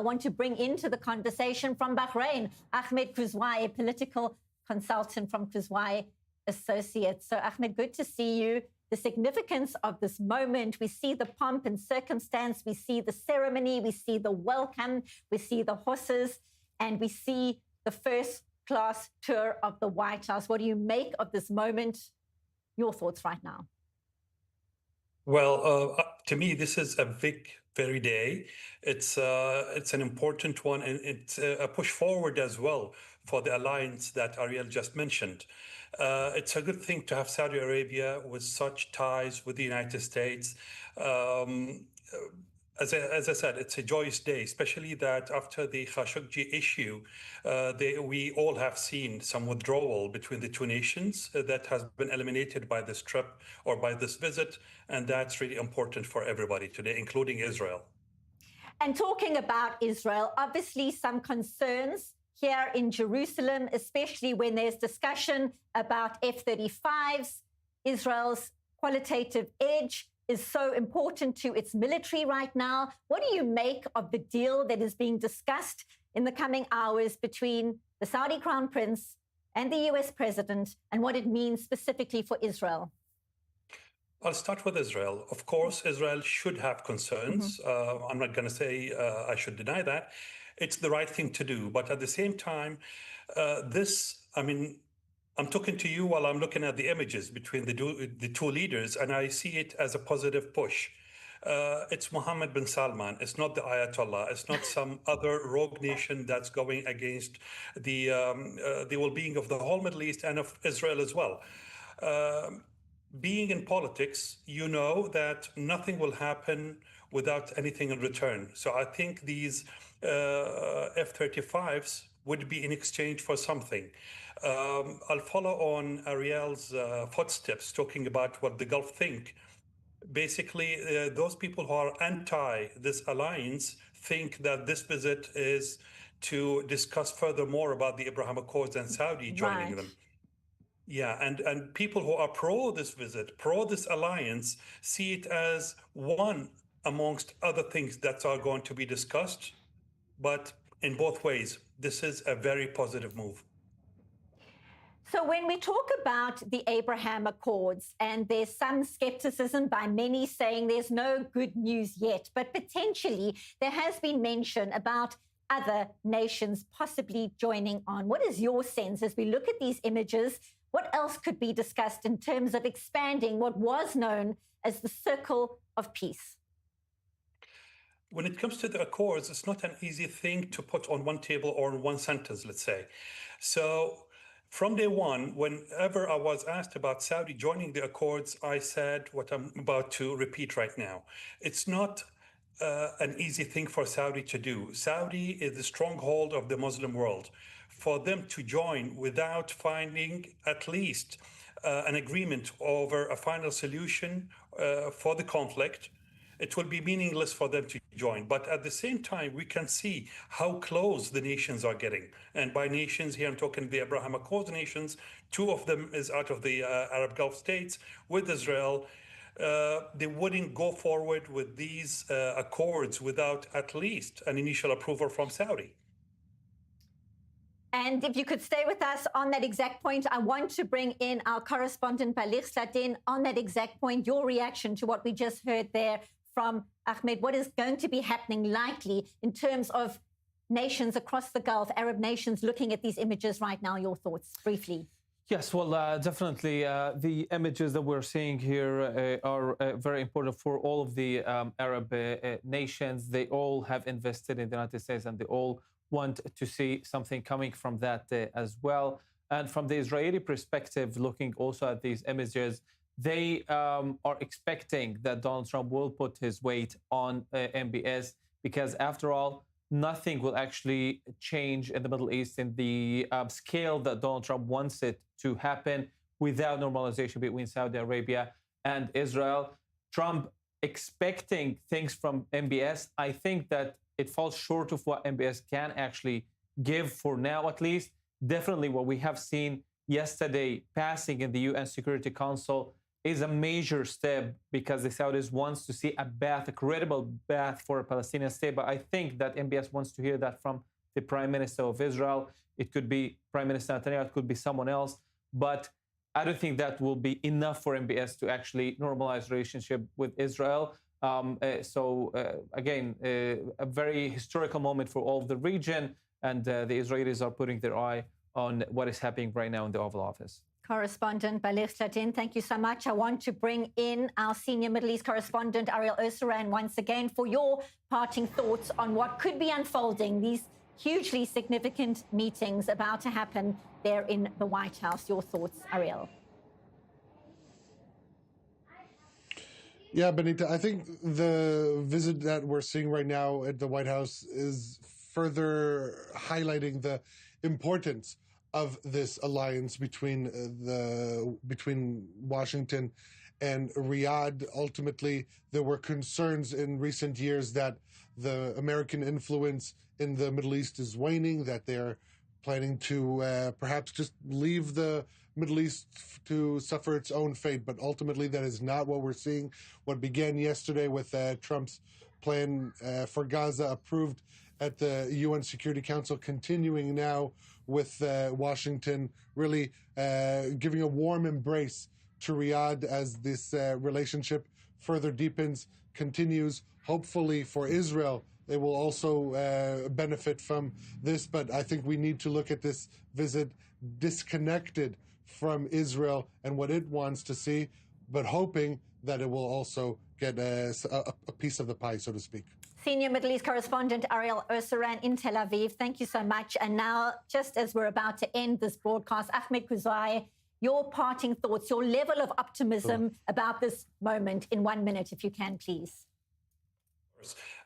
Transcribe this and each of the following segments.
I want to bring into the conversation from Bahrain, Ahmed Khuzaie, political consultant from Khuzaie Associates. So, Ahmed, good to see you. The significance of this moment, we see the pomp and circumstance, we see the ceremony, we see the welcome, we see the horses, and we see the first-class tour of the White House. What do you make of this moment? Your thoughts right now? Well, to me, this is a very day. It's an important one, and it's a push forward as well for the alliance that Ariel just mentioned. It's a good thing to have Saudi Arabia with such ties with the United States. As I said, it's a joyous day, especially that after the Khashoggi issue, we all have seen some withdrawal between the two nations that has been eliminated by this trip or by this visit. And that's really important for everybody today, including Israel. And talking about Israel, obviously some concerns here in Jerusalem, especially when there's discussion about F-35s. Israel's qualitative edge is so important to its military right now. What do you make of the deal that is being discussed in the coming hours between the Saudi Crown Prince and the US President, and what it means specifically for Israel? I'll start with Israel. Of course, Israel should have concerns. I'm not going to say I should deny that. It's the right thing to do. But at the same time, I'm talking to you while I'm looking at the images between the two leaders, and I see it as a positive push. It's Mohammed bin Salman. It's not the Ayatollah. It's not some other rogue nation that's going against the well-being of the whole Middle East and of Israel as well. Being in politics, you know that nothing will happen without anything in return. So I think these F-35s would be in exchange for something. I'll follow on Ariel's footsteps, talking about what the Gulf think. Basically, those people who are anti this alliance think that this visit is to discuss furthermore about the Abraham Accords and Saudi joining them. Yeah, and people who are pro this visit, pro this alliance, see it as one amongst other things that are going to be discussed. But in both ways, this is a very positive move. So when we talk about the Abraham Accords, and there's some skepticism by many saying there's no good news yet, but potentially there has been mention about other nations possibly joining on. What is your sense as we look at these images? What else could be discussed in terms of expanding what was known as the Circle of Peace? When it comes to the Accords, it's not an easy thing to put on one table or in one sentence, let's say. So from day one, whenever I was asked about Saudi joining the Accords, I said what I'm about to repeat right now. It's not an easy thing for Saudi to do. Saudi is the stronghold of the Muslim world. For them to join without finding at least an agreement over a final solution for the conflict, it will be meaningless for them to join. But at the same time, we can see how close the nations are getting. And by nations, here I'm talking the Abraham Accords nations. 2 of them is out of the Arab Gulf states with Israel. They wouldn't go forward with these accords without at least an initial approval from Saudi. And if you could stay with us on that exact point, I want to bring in our correspondent, Baligh Sladin, on that exact point, your reaction to what we just heard there from Ahmed. What is going to be happening likely in terms of nations across the Gulf, Arab nations looking at these images right now? Your thoughts, briefly. Yes, well, definitely the images that we're seeing here are very important for all of the Arab nations. They all have invested in the United States, and they all want to see something coming from that as well. And from the Israeli perspective, looking also at these images, they are expecting that Donald Trump will put his weight on MBS, because after all, nothing will actually change in the Middle East in the scale that Donald Trump wants it to happen without normalization between Saudi Arabia and Israel. Trump expecting things from MBS, I think that it falls short of what MBS can actually give for now, at least. Definitely what we have seen yesterday passing in the UN Security Council is a major step because the Saudis wants to see a credible path for a Palestinian state. But I think that MBS wants to hear that from the Prime Minister of Israel. It could be Prime Minister Netanyahu, it could be someone else. But I don't think that will be enough for MBS to actually normalize relationship with Israel. Again, a very historical moment for all of the region, and the Israelis are putting their eye on what is happening right now in the Oval Office. Correspondent Baligh Sladin, thank you so much. I want to bring in our senior Middle East correspondent, Ariel Osseran, once again for your parting thoughts on what could be unfolding, these hugely significant meetings about to happen there in the White House. Your thoughts, Ariel? Yeah, Benita, I think the visit that we're seeing right now at the White House is further highlighting the importance of this alliance between Washington and Riyadh. Ultimately, there were concerns in recent years that the American influence in the Middle East is waning, that they're planning to perhaps just leave the Middle East to suffer its own fate. But ultimately, that is not what we're seeing. What began yesterday with Trump's plan for Gaza approved at the UN Security Council, continuing now with Washington really giving a warm embrace to Riyadh as this relationship further deepens, continues. Hopefully for Israel, they will also benefit from this. But I think we need to look at this visit disconnected from Israel and what it wants to see, but hoping that it will also get a piece of the pie, so to speak. Senior Middle East correspondent Ariel Osseran in Tel Aviv, thank you so much. And now, just as we're about to end this broadcast, Ahmed Khuzaie, your parting thoughts, your level of optimism about this moment in 1 minute, if you can, please.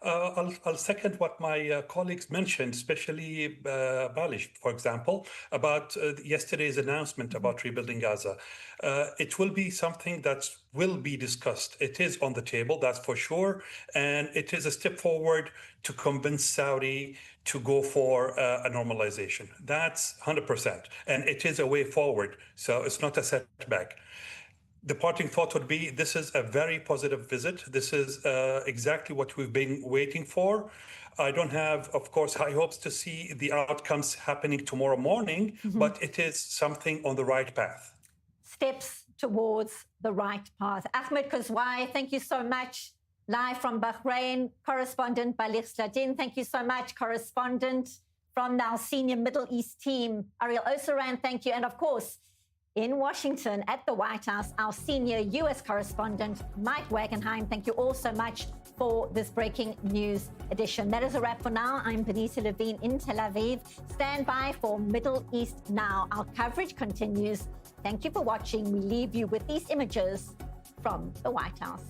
I'll second what my colleagues mentioned, especially Baligh, for example, about yesterday's announcement about rebuilding Gaza. It will be something that will be discussed. It is on the table, that's for sure, and it is a step forward to convince Saudi to go for a normalization. That's 100%, and it is a way forward, so it's not a setback. The parting thought would be, this is a very positive visit. This is exactly what we've been waiting for. I don't have, of course, high hopes to see the outcomes happening tomorrow morning, but it is something on the right path. Steps towards the right path. Ahmed Khuzaie, thank you so much. Live from Bahrain, correspondent Baligh Sladin, thank you so much. Correspondent from our senior Middle East team, Ariel Osseran, thank you. And of course, in Washington at the White House, our senior U.S. correspondent, Mike Wagenheim. Thank you all so much for this breaking news edition. That is a wrap for now. I'm Benita Levine in Tel Aviv. Stand by for Middle East Now. Our coverage continues. Thank you for watching. We leave you with these images from the White House.